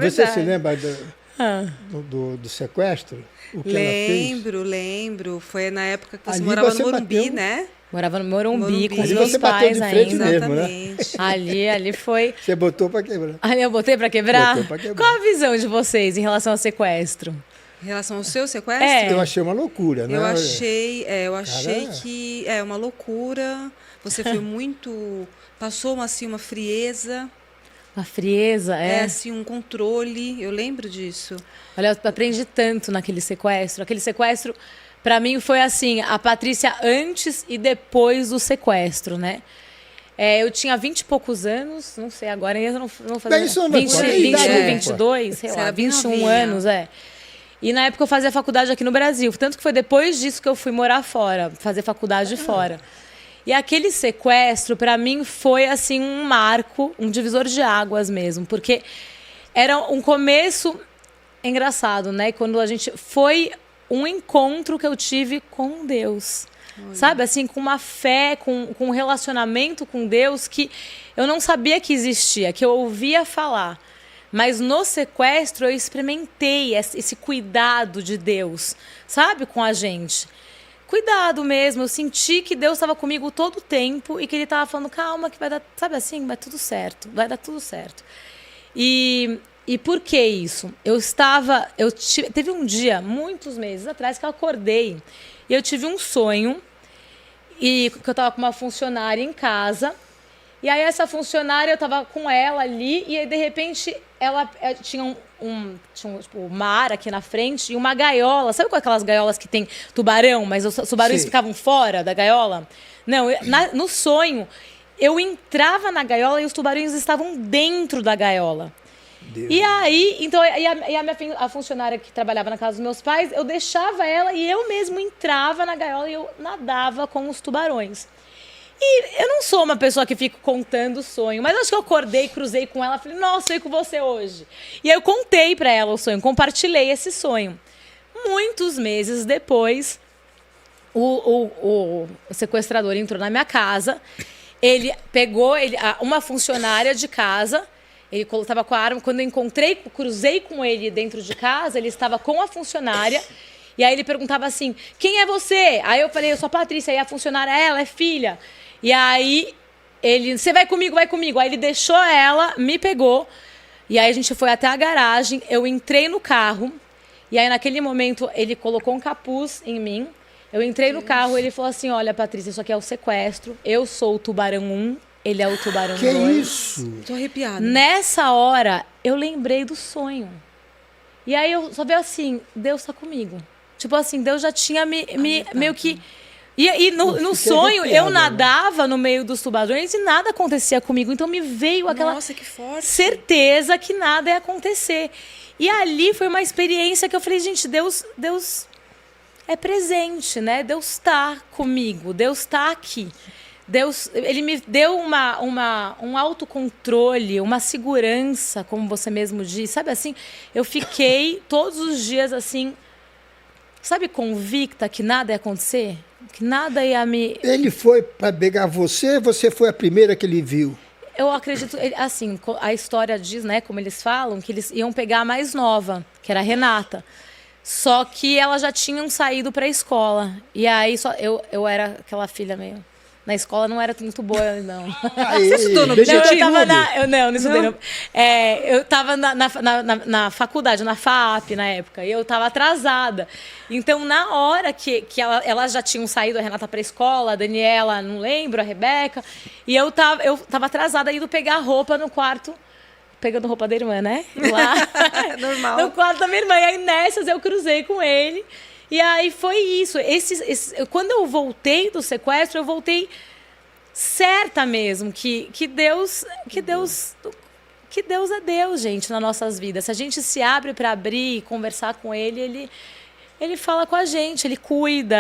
Você se lembra Ah. do sequestro? O que ela fez? Lembro. Foi na época que você Ali morava você no Morumbi, bateu. né? Morava no Morumbi com os Ali meus você bateu pais de frente ainda. mesmo, né? Exatamente. Ali foi. Você botou para quebrar. Ali eu botei pra quebrar? Botou pra quebrar. Qual a visão de vocês em relação ao sequestro? Em relação ao seu sequestro? É. Eu achei uma loucura, né? Eu achei Cara. que é uma loucura. Você foi muito... Passou uma frieza. A frieza, É assim, um controle. Eu lembro disso. Olha, eu aprendi tanto naquele sequestro. Aquele sequestro, pra mim, foi assim, a Patrícia antes e depois do sequestro, né? Eu tinha 20 e poucos anos, não sei, agora ainda não fazia... Bem, isso não 20, pode, 21, idade, 22, sei Você lá, era bem 21 novinha. anos, E na época eu fazia faculdade aqui no Brasil. Tanto que foi depois disso que eu fui morar fora, fazer faculdade fora. E aquele sequestro, pra mim, foi assim um marco, um divisor de águas mesmo. Porque era um começo engraçado, né? Quando a gente... Foi um encontro que eu tive com Deus. Sabe? Assim, com uma fé, com um relacionamento com Deus que eu não sabia que existia, que eu ouvia falar. Mas no sequestro eu experimentei esse cuidado de Deus, sabe? Com a gente. Cuidado mesmo, eu senti que Deus estava comigo todo o tempo e que Ele estava falando, calma, que vai dar, sabe assim, vai tudo certo, vai dar tudo certo. E por que isso? Teve um dia, muitos meses atrás, que eu acordei e eu tive um sonho e que eu estava com uma funcionária em casa. E aí essa funcionária, eu estava com ela ali e aí, de repente, ela tinha tipo, um mar aqui na frente e uma gaiola. Sabe com aquelas gaiolas que tem tubarão, mas os tubarões Sim. ficavam fora da gaiola? Não, no sonho, eu entrava na gaiola e os tubarões estavam dentro da gaiola. Deus. E aí, então, a funcionária que trabalhava na casa dos meus pais, eu deixava ela e eu mesmo entrava na gaiola e eu nadava com os tubarões. E eu não sou uma pessoa que fica contando o sonho, mas acho que eu acordei, cruzei com ela, falei, nossa, eu ia com você hoje. E aí eu contei pra ela o sonho, compartilhei esse sonho. Muitos meses depois, o sequestrador entrou na minha casa, ele pegou uma funcionária de casa, ele estava com a arma, quando eu cruzei com ele dentro de casa, ele estava com a funcionária. E aí ele perguntava assim, quem é você? Aí eu falei, eu sou a Patrícia. Aí a funcionária, ela é filha. E aí você vai comigo, vai comigo. Aí ele deixou ela, me pegou. E aí a gente foi até a garagem, eu entrei no carro. E aí naquele momento ele colocou um capuz em mim. Eu entrei no carro, ele falou assim, olha Patrícia, isso aqui é o sequestro. Eu sou o Tubarão 1, ele é o Tubarão 2. Que isso? Tô arrepiada. Nessa hora, eu lembrei do sonho. E aí eu só vi assim, Deus tá comigo. Tipo assim, Deus já tinha meio que... E no sonho, eu nadava no meio dos tubarões e nada acontecia comigo. Então me veio aquela Nossa, que forte. certeza que nada ia acontecer. E ali foi uma experiência que eu falei, gente, Deus é presente, né? Deus tá comigo, Deus tá aqui. Deus, ele me deu um autocontrole, uma segurança, como você mesmo disse. Sabe assim, eu fiquei todos os dias assim, sabe, convicta que nada ia acontecer? Que nada ia me... Ele foi para pegar você foi a primeira que ele viu? Eu acredito, assim, a história diz, né, como eles falam, que eles iam pegar a mais nova, que era a Renata. Só que elas já tinham saído para a escola. E aí eu era aquela filha meio... Na escola não era muito boa, não. Você estudou no Não, eu objetivo? tava não estudei. Não. Eu tava na faculdade, na FAP, na época, e eu tava atrasada. Então, na hora que elas já tinham saído, a Renata pra escola, a Daniela, não lembro, a Rebeca, e eu tava atrasada, indo pegar roupa no quarto, pegando roupa da irmã, né? Lá, Normal. no quarto da minha irmã. E aí, nessas, eu cruzei com ele. E aí foi isso. Quando eu voltei do sequestro, eu voltei certa mesmo que Deus é Deus, gente, nas nossas vidas. Se a gente se abre para abrir e conversar com ele fala com a gente, ele cuida.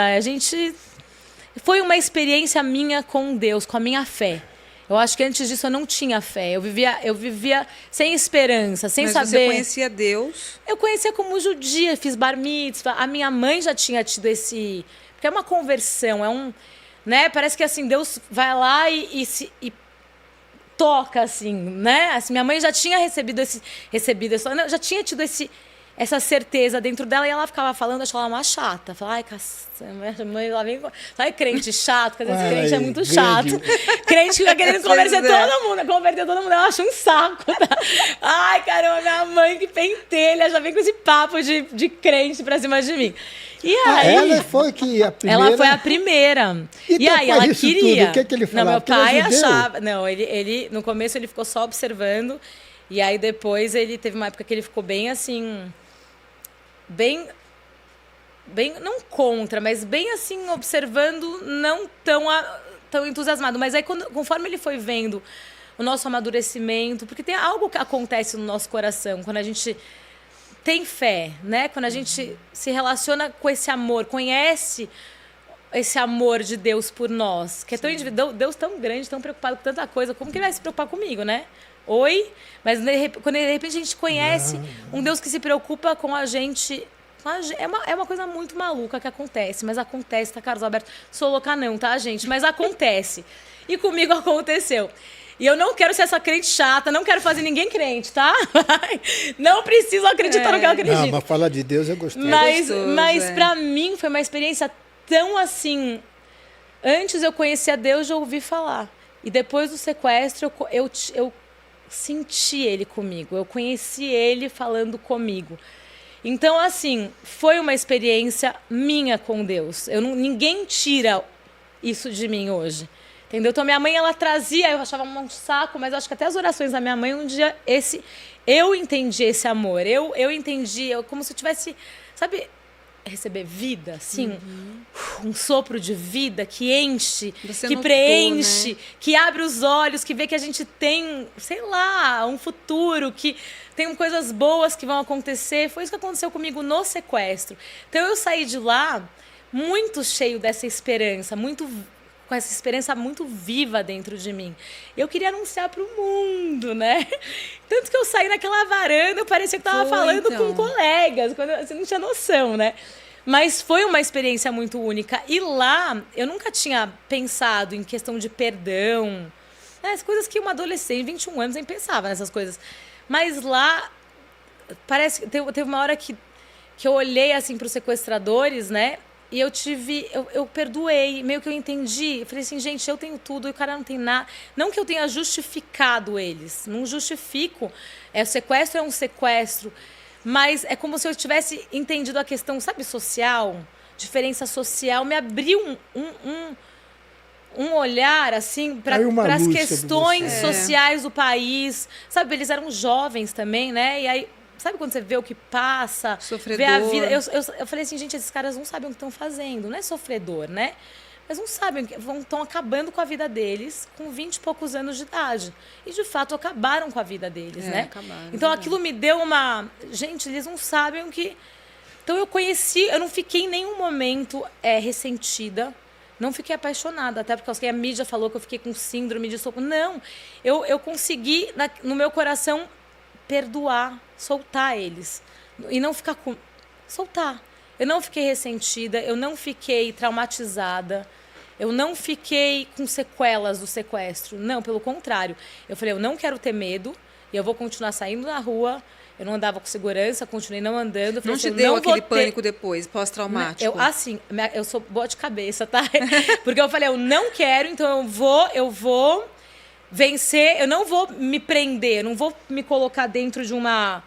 Foi uma experiência minha com Deus, com a minha fé. Eu acho que antes disso eu não tinha fé. Eu vivia sem esperança, sem saber. Mas você conhecia Deus? Eu conhecia como judia, fiz bar mitzvah. A minha mãe já tinha tido esse... Porque é uma conversão, né? Parece que assim, Deus vai lá e toca, assim, né? Assim, minha mãe já tinha já tinha tido essa certeza dentro dela e ela ficava falando, achava ela uma chata. Falava, ai, minha mãe lá vem. Sabe, crente chato, porque às vezes crente é muito chato. Crente fica querendo converter todo mundo, eu acho um saco. Tá? Ai, caramba, minha mãe que pentelha, já vem com esse papo de crente pra cima de mim. E aí, ela foi que a primeira. Ela foi a primeira. E aí ela ela queria. Tudo, o que ele falava? Não, meu pai Porque ele é achava. Não, ele no começo ele ficou só observando. E aí depois ele teve uma época que ele ficou bem assim. Bem não contra, mas bem assim, observando, não tão entusiasmado. Mas aí, conforme ele foi vendo o nosso amadurecimento, porque tem algo que acontece no nosso coração, quando a gente tem fé, né? Quando a gente se relaciona com esse amor, conhece esse amor de Deus por nós, que é tão individual, Deus tão grande, tão preocupado com tanta coisa, como que ele vai se preocupar comigo, né? Oi? Mas quando de repente a gente conhece um Deus que se preocupa com a gente. É uma coisa muito maluca que acontece, mas acontece, tá, Carlos Alberto? Sou louca não, tá, gente? Mas acontece. E comigo aconteceu. E eu não quero ser essa crente chata, não quero fazer ninguém crente, tá? Não preciso acreditar no que eu acredito. Não, mas falar de Deus é gostoso. Mas pra mim foi uma experiência tão assim. Antes eu conhecia Deus, já ouvi falar. E depois do sequestro, eu senti ele comigo. Eu conheci ele falando comigo. Então, assim, foi uma experiência minha com Deus. Ninguém tira isso de mim hoje. Entendeu? Então, minha mãe, ela trazia, eu achava um saco, mas acho que até as orações da minha mãe, um dia, eu entendi esse amor. Eu entendi, como se eu tivesse, sabe, receber vida, assim, um sopro de vida que enche, Você que notou, preenche, né? que abre os olhos, que vê que a gente tem, sei lá, um futuro, que tem coisas boas que vão acontecer. Foi isso que aconteceu comigo no sequestro. Então eu saí de lá muito cheio dessa esperança, com essa esperança muito viva dentro de mim. Eu queria anunciar para o mundo, né? Tanto que eu saí naquela varanda, parecia que estava falando com colegas, quando você não tinha noção, né? Mas foi uma experiência muito única. E lá, eu nunca tinha pensado em questão de perdão, né? As coisas que uma adolescente, 21 anos, nem pensava nessas coisas. Mas lá, parece que teve uma hora que eu olhei assim para os sequestradores, né? E eu perdoei, meio que eu entendi. Eu falei assim, gente, eu tenho tudo e o cara não tem nada. Não que eu tenha justificado eles, não justifico. O sequestro é um sequestro, mas é como se eu tivesse entendido a questão, sabe, social, diferença social, me abriu um olhar, assim, para as questões sociais do país. Sabe, eles eram jovens também, né? E aí, sabe quando você vê o que passa, sofredor. Vê a vida? Eu falei assim, gente, esses caras não sabem o que estão fazendo. Não é sofredor, né? Mas não sabem, estão acabando com a vida deles com 20 e poucos anos de idade. E, de fato, acabaram com a vida deles, né? Acabaram, então, aquilo me deu uma... Gente, eles não sabem o que... Então, eu não fiquei em nenhum momento ressentida. Não fiquei apaixonada, até porque a mídia falou que eu fiquei com síndrome de soco. Não, eu consegui, no meu coração, perdoar, soltar eles. E não ficar com... Soltar. Eu não fiquei ressentida, eu não fiquei traumatizada, eu não fiquei com sequelas do sequestro. Não, pelo contrário. Eu falei, eu não quero ter medo e eu vou continuar saindo na rua. Eu não andava com segurança, continuei não andando. Eu falei, não assim, te deu aquele ter... pânico depois, pós-traumático? Eu sou boa de cabeça, tá? Porque eu falei, eu não quero, então eu vou vencer, eu não vou me prender, eu não vou me colocar dentro de uma,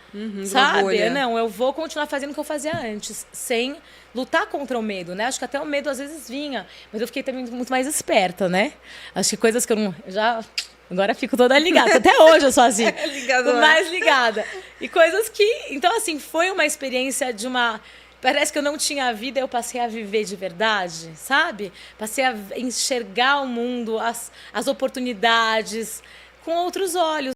sabe? Bolha. Não, eu vou continuar fazendo o que eu fazia antes, sem lutar contra o medo, né? Acho que até o medo às vezes vinha, mas eu fiquei também muito mais esperta, né? Acho que coisas que eu não... Agora fico toda ligada. Até hoje eu sou assim. Tô mais ligada. E coisas que... Então, assim, foi uma experiência de uma... Parece que eu não tinha vida, eu passei a viver de verdade, sabe? Passei a enxergar o mundo, as oportunidades com outros olhos.